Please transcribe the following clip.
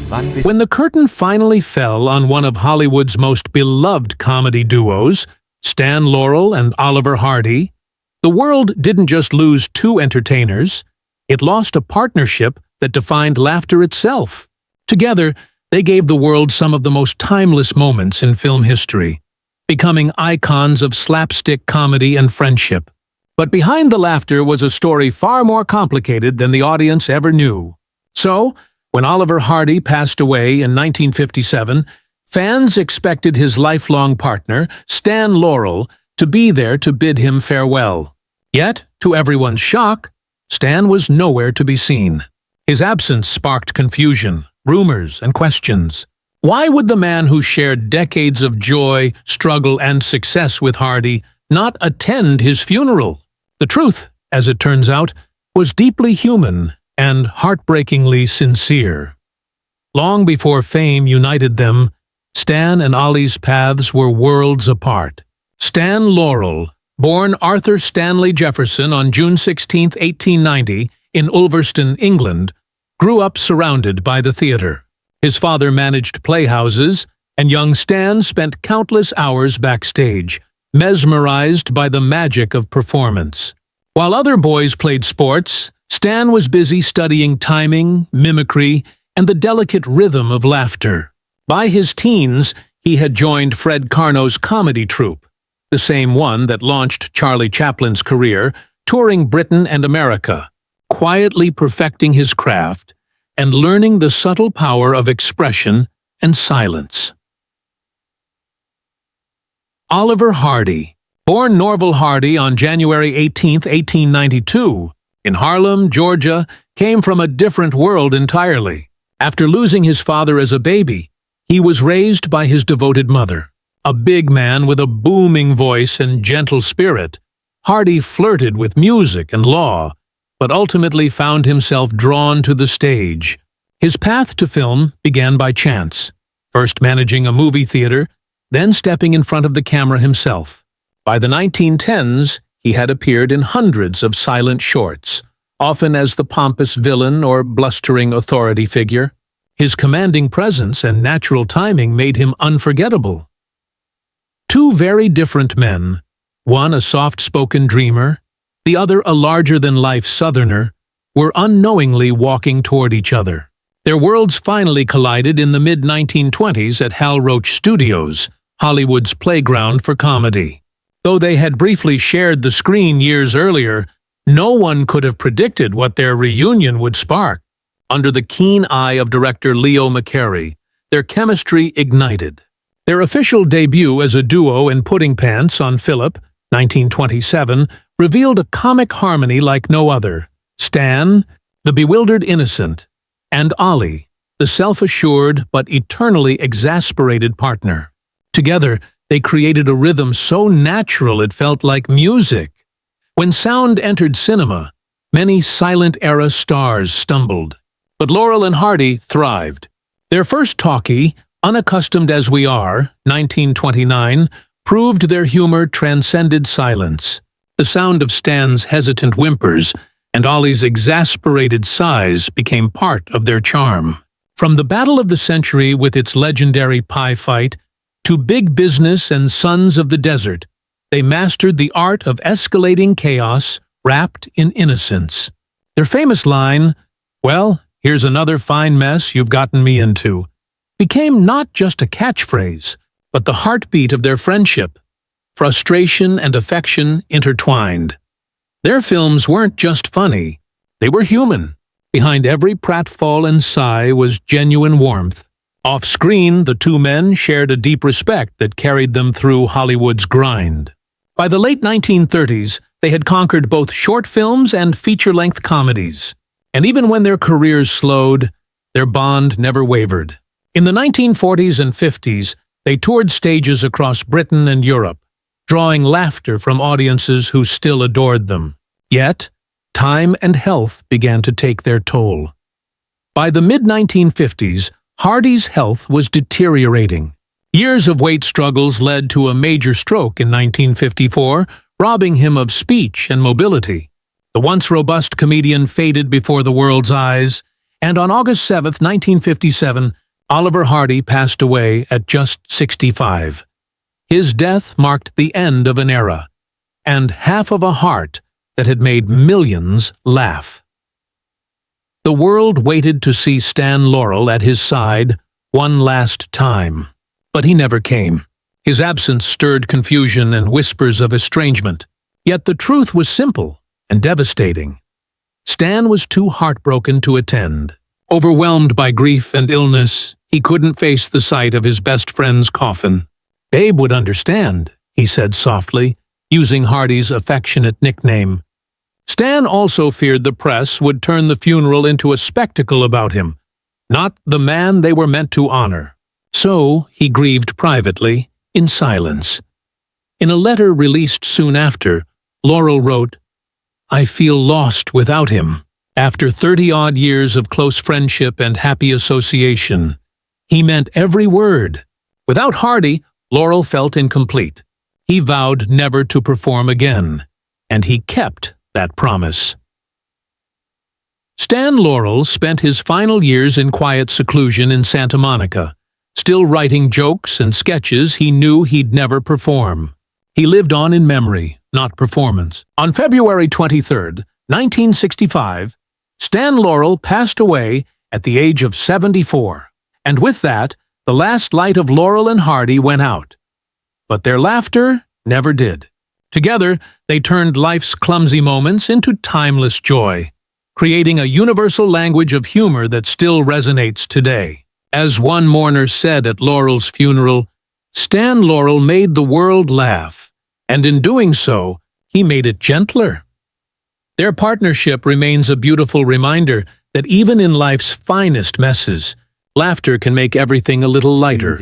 When the curtain finally fell on one of Hollywood's most beloved comedy duos, Stan Laurel and Oliver Hardy, the world didn't just lose two entertainers, it lost a partnership that defined laughter itself. Together, they gave the world some of the most timeless moments in film history, becoming icons of slapstick comedy and friendship. But behind the laughter was a story far more complicated than the audience ever knew. So, when Oliver Hardy passed away in 1957, fans expected his lifelong partner, Stan Laurel, to be there to bid him farewell. Yet, to everyone's shock, Stan was nowhere to be seen. His absence sparked confusion, rumors, and questions. Why would the man who shared decades of joy, struggle, and success with Hardy not attend his funeral? The truth, as it turns out, was deeply human and heartbreakingly sincere. Long before fame united them, Stan and Ollie's paths were worlds apart. Stan Laurel, born Arthur Stanley Jefferson on June 16, 1890, in Ulverston, England, grew up surrounded by the theater. His father managed playhouses, and young Stan spent countless hours backstage, mesmerized by the magic of performance. While other boys played sports, Stan was busy studying timing, mimicry, and the delicate rhythm of laughter. By his teens, he had joined Fred Karno's comedy troupe, the same one that launched Charlie Chaplin's career, touring Britain and America, quietly perfecting his craft and learning the subtle power of expression and silence. Oliver Hardy, born Norval Hardy on January 18, 1892, in Harlem, Georgia, came from a different world entirely. After losing his father as a baby, he was raised by his devoted mother. A big man with a booming voice and gentle spirit, Hardy flirted with music and law, but ultimately found himself drawn to the stage. His path to film began by chance, first managing a movie theater, then stepping in front of the camera himself. By the 1910s, he had appeared in hundreds of silent shorts, often as the pompous villain or blustering authority figure. His commanding presence and natural timing made him unforgettable. Two very different men, one a soft-spoken dreamer, the other a larger-than-life Southerner, were unknowingly walking toward each other. Their worlds finally collided in the mid-1920s at Hal Roach Studios, Hollywood's playground for comedy. Though they had briefly shared the screen years earlier, no one could have predicted what their reunion would spark. Under the keen eye of director Leo McCarey, their chemistry ignited. Their official debut as a duo in Pudding Pants on Philip, 1927, revealed a comic harmony like no other. Stan, the bewildered innocent, and Ollie, the self-assured but eternally exasperated partner. Together, they created a rhythm so natural it felt like music. When sound entered cinema, many silent-era stars stumbled. But Laurel and Hardy thrived. Their first talkie, Unaccustomed as We Are, 1929, proved their humor transcended silence. The sound of Stan's hesitant whimpers and Ollie's exasperated sighs became part of their charm. From the battle of the century with its legendary pie fight to Big Business and Sons of the Desert, they mastered the art of escalating chaos wrapped in innocence. Their famous line, "Well, here's another fine mess you've gotten me into," became not just a catchphrase, but the heartbeat of their friendship. Frustration and affection intertwined. Their films weren't just funny, they were human. Behind every pratfall and sigh was genuine warmth. Off-screen, the two men shared a deep respect that carried them through Hollywood's grind. By the late 1930s, they had conquered both short films and feature-length comedies. And even when their careers slowed, their bond never wavered. In the 1940s and 50s, they toured stages across Britain and Europe, drawing laughter from audiences who still adored them. Yet, time and health began to take their toll. By the mid-1950s, Hardy's health was deteriorating. Years of weight struggles led to a major stroke in 1954, robbing him of speech and mobility. The once robust comedian faded before the world's eyes, And on August 7, 1957, Oliver Hardy passed away at just 65. His death marked the end of an era, and half of a heart that had made millions laugh. The world waited to see Stan Laurel at his side one last time, but he never came. His absence stirred confusion and whispers of estrangement, yet the truth was simple and devastating. Stan was too heartbroken to attend. Overwhelmed by grief and illness, he couldn't face the sight of his best friend's coffin. "Babe would understand," he said softly, using Hardy's affectionate nickname. Stan also feared the press would turn the funeral into a spectacle about him, not the man they were meant to honor. So he grieved privately, in silence. In a letter released soon after, Laurel wrote, "I feel lost without him. After 30-odd years of close friendship and happy association, he meant every word. Without Hardy, Laurel felt incomplete. He vowed never to perform again, and he kept that promise." Stan Laurel spent his final years in quiet seclusion in Santa Monica, still writing jokes and sketches he knew he'd never perform. He lived on in memory, not performance. On February 23, 1965, Stan Laurel passed away at the age of 74, and with that, the last light of Laurel and Hardy went out. But their laughter never did. Together, they turned life's clumsy moments into timeless joy, creating a universal language of humor that still resonates today. As one mourner said at Laurel's funeral, "Stan Laurel made the world laugh, and in doing so, he made it gentler." Their partnership remains a beautiful reminder that even in life's finest messes, laughter can make everything a little lighter.